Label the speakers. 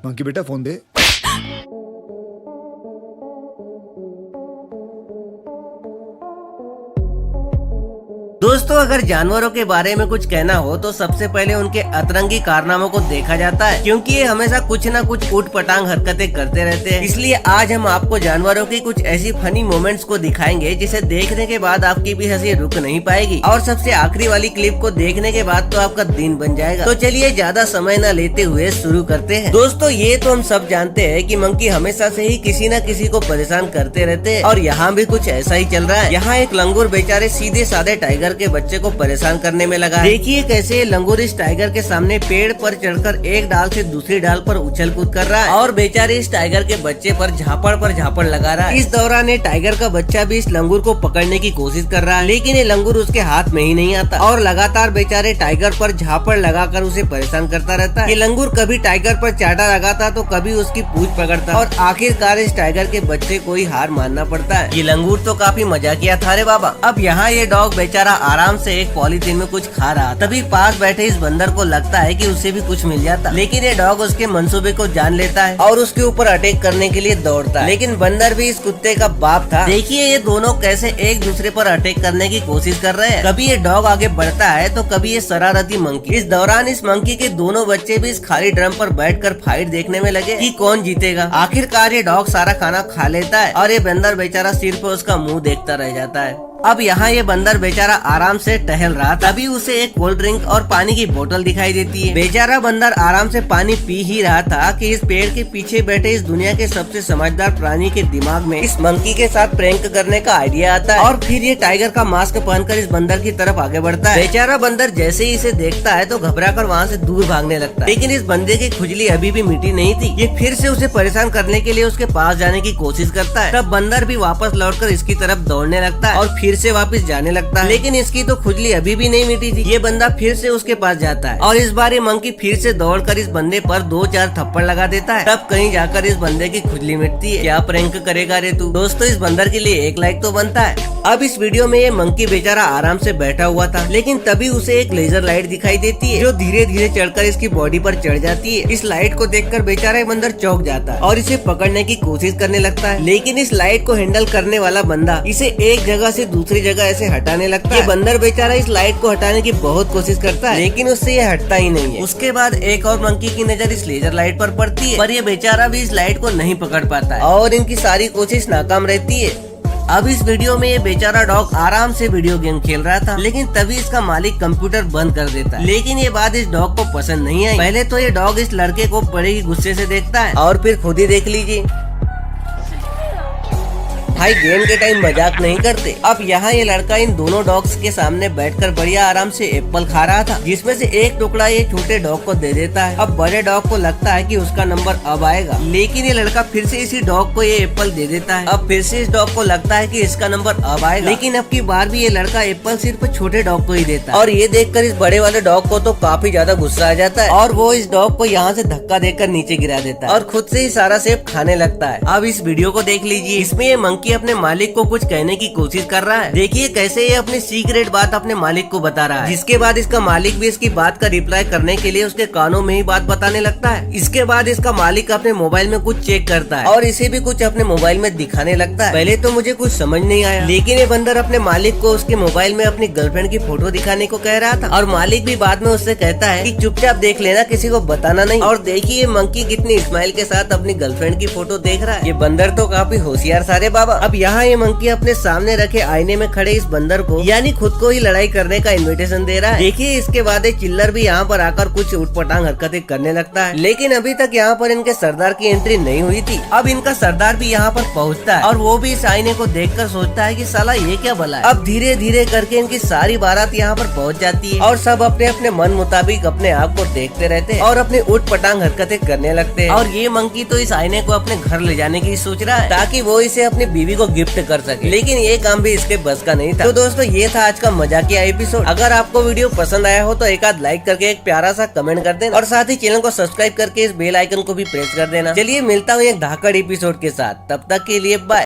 Speaker 1: Monkey बेटा phone दे।
Speaker 2: दोस्तों, अगर जानवरों के बारे में कुछ कहना हो तो सबसे पहले उनके अतरंगी कारनामों को देखा जाता है, क्योंकि ये हमेशा कुछ न कुछ ऊट पटांग हरकतें करते रहते हैं। इसलिए आज हम आपको जानवरों की कुछ ऐसी फनी मोमेंट्स को दिखाएंगे जिसे देखने के बाद आपकी भी हंसी रुक नहीं पाएगी, और सबसे आखिरी वाली क्लिप को देखने के बाद तो आपका दिन बन जाएगा। तो चलिए ज्यादा समय न लेते हुए शुरू करते हैं। दोस्तों, ये तो हम सब जानते हैं कि मंकी हमेशा से ही किसी न किसी को परेशान करते रहते हैं, और यहाँ भी कुछ ऐसा ही चल रहा है। यहाँ एक लंगूर बेचारे सीधे साधे टाइगर के बच्चे को परेशान करने में लगा। देखिए कैसे ये लंगूर इस टाइगर के सामने पेड़ पर चढ़कर एक डाल से दूसरी डाल पर उछल कूद कर रहा है, और बेचारे इस टाइगर के बच्चे पर झापड़ लगा रहा है। इस दौरान ये टाइगर का बच्चा भी इस लंगूर को पकड़ने की कोशिश कर रहा है, लेकिन ये लंगूर उसके हाथ में ही नहीं आता, और लगातार बेचारे टाइगर पर झापड़ लगाकर उसे परेशान करता रहता है। ये लंगूर कभी टाइगर पर चाटा लगाता तो कभी उसकी पूंछ पकड़ता, और आखिरकार इस टाइगर के बच्चे को ही हार मानना पड़ता है। ये लंगूर तो काफी मजाकिया था रे बाबा। अब यहाँ ये डॉग बेचारा आराम से एक पॉलीथीन में कुछ खा रहा, तभी पास बैठे इस बंदर को लगता है कि उसे भी कुछ मिल जाता, लेकिन ये डॉग उसके मंसूबे को जान लेता है और उसके ऊपर अटैक करने के लिए दौड़ता है। लेकिन बंदर भी इस कुत्ते का बाप था। देखिए ये दोनों कैसे एक दूसरे पर अटैक करने की कोशिश कर रहे हैं। कभी ये डॉग आगे बढ़ता है तो कभी ये शरारती मंकी। इस दौरान इस मंकी के दोनों बच्चे भी इस खाली ड्रम पर बैठकर फाइट देखने में लगे कि कौन जीतेगा। आखिरकार ये डॉग सारा खाना खा लेता है, और ये बंदर बेचारा सिर पे उसका मुंह देखता रह जाता है। अब यहाँ ये बंदर बेचारा आराम से टहल रहा, तभी उसे एक कोल्ड ड्रिंक और पानी की बोतल दिखाई देती है। बेचारा बंदर आराम से पानी पी ही रहा था कि इस पेड़ के पीछे बैठे इस दुनिया के सबसे समझदार प्राणी के दिमाग में इस मंकी के साथ प्रैंक करने का आइडिया आता है, और फिर ये टाइगर का मास्क पहनकर इस बंदर की तरफ आगे बढ़ता है। बेचारा बंदर जैसे ही इसे देखता है तो घबराकर वहाँ से दूर भागने लगता है, लेकिन इस बंदे की खुजली अभी भी मिटी नहीं थी। ये फिर से उसे परेशान करने के लिए उसके पास जाने की कोशिश करता है। तब बंदर भी वापस लौटकर इसकी तरफ दौड़ने लगता है और फिर से वापस जाने लगता है, लेकिन इसकी तो खुजली अभी भी नहीं मिटी थी। ये बंदा फिर से उसके पास जाता है, और इस बार ये मंकी फिर से दौड़कर इस बंदे पर 2-4 थप्पड़ लगा देता है। तब कहीं जाकर इस बंदे की खुजली मिटती है। क्या प्रैंक करेगा रे तू। दोस्तों, इस बंदर के लिए एक लाइक तो बनता है। अब इस वीडियो में ये मंकी बेचारा आराम से बैठा हुआ था, लेकिन तभी उसे एक लेजर लाइट दिखाई देती है जो धीरे धीरे चढ़कर इसकी बॉडी पर चढ़ जाती है। इस लाइट को देखकर बेचारा बंदर चौंक जाता है और इसे पकड़ने की कोशिश करने लगता है, लेकिन इस लाइट को हैंडल करने वाला बंदा इसे एक जगह से दूसरी जगह ऐसे हटाने लगता है। ये बंदर बेचारा इस लाइट को हटाने की बहुत कोशिश करता है, लेकिन उससे ये हटता ही नहीं है। उसके बाद एक और मंकी की नजर इस लेजर लाइट पर पड़ती है, पर ये बेचारा भी इस लाइट को नहीं पकड़ पाता है, और इनकी सारी कोशिश नाकाम रहती है। अब इस वीडियो में ये बेचारा डॉग आराम से वीडियो गेम खेल रहा था, लेकिन तभी इसका मालिक कंप्यूटर बंद कर देता है। लेकिन ये बात इस डॉग को पसंद नहीं आई। पहले तो ये डॉग इस लड़के को बड़े ही गुस्से से देखता है, और फिर खुद ही देख लीजिए भाई, गेम के टाइम मजाक नहीं करते। अब यहाँ ये लड़का इन दोनों डॉग्स के सामने बैठकर बढ़िया आराम से एप्पल खा रहा था, जिसमें से एक टुकड़ा ये छोटे डॉग को दे देता है। अब बड़े डॉग को लगता है कि उसका नंबर अब आएगा, लेकिन ये लड़का फिर से इसी डॉग को ये एप्पल दे देता है। अब फिर से इस डॉग को लगता है कि इसका नंबर अब आएगा, लेकिन अब की बार भी ये लड़का एप्पल सिर्फ छोटे डॉग को ही देता है, और ये देखकर इस बड़े वाले डॉग को तो काफी ज्यादा गुस्सा आ जाता है, और वो इस डॉग को यहाँ से धक्का देकर नीचे गिरा देता है और खुद से ही सारा सेब खाने लगता है। अब इस वीडियो को देख लीजिए, इसमें ये मंकी अपने मालिक को कुछ कहने की कोशिश कर रहा है। देखिए कैसे ये अपनी सीक्रेट बात अपने मालिक को बता रहा है, जिसके बाद इसका मालिक भी इसकी बात का रिप्लाई करने के लिए उसके कानों में ही बात बताने लगता है। इसके बाद इसका मालिक अपने मोबाइल में कुछ चेक करता है, और इसे भी कुछ अपने मोबाइल में दिखाने लगता है। पहले तो मुझे कुछ समझ नहीं आया, लेकिन ये बंदर अपने मालिक को उसके मोबाइल में अपनी गर्लफ्रेंड की फोटो दिखाने को कह रहा था, और मालिक भी बाद में उससे कहता है कि चुपचाप देख लेना, किसी को बताना नहीं। और देखिए मंकी कितनी स्माइल के साथ अपनी गर्लफ्रेंड की फोटो देख रहा है। ये बंदर तो काफी होशियार सारे बाबा। अब यहाँ ये मंकी अपने सामने रखे आईने में खड़े इस बंदर को यानी खुद को ही लड़ाई करने का इनविटेशन दे रहा है। देखिए इसके बाद एक चिल्लर भी यहाँ पर आकर कुछ उटपटांग हरकतें करने लगता है, लेकिन अभी तक यहाँ पर इनके सरदार की एंट्री नहीं हुई थी। अब इनका सरदार भी यहाँ पर पहुँचता है, और वो भी इस आईने को देखकर सोचता है कि साला ये क्या भला है। अब धीरे धीरे करके इनकी सारी बारात यहाँ पर पहुँच जाती है, और सब अपने अपने मन मुताबिक अपने आप को देखते रहते हैं और अपने उटपटांग हरकतें करने लगते हैं। और ये मंकी तो इस आईने को अपने घर ले जाने की सोच रहा है, ताकि वो इसे अपनी बीवी को गिफ्ट कर सके, लेकिन ये काम भी इसके बस का नहीं था। तो दोस्तों, ये था आज का मजाकिया एपिसोड। अगर आपको वीडियो पसंद आया हो तो एक आध लाइक करके एक प्यारा सा कमेंट कर देना, और साथ ही चैनल को सब्सक्राइब करके इस बेल आइकन को भी प्रेस कर देना। चलिए मिलता हूँ एक धाकड़ एपिसोड के साथ, तब तक के लिए बाय।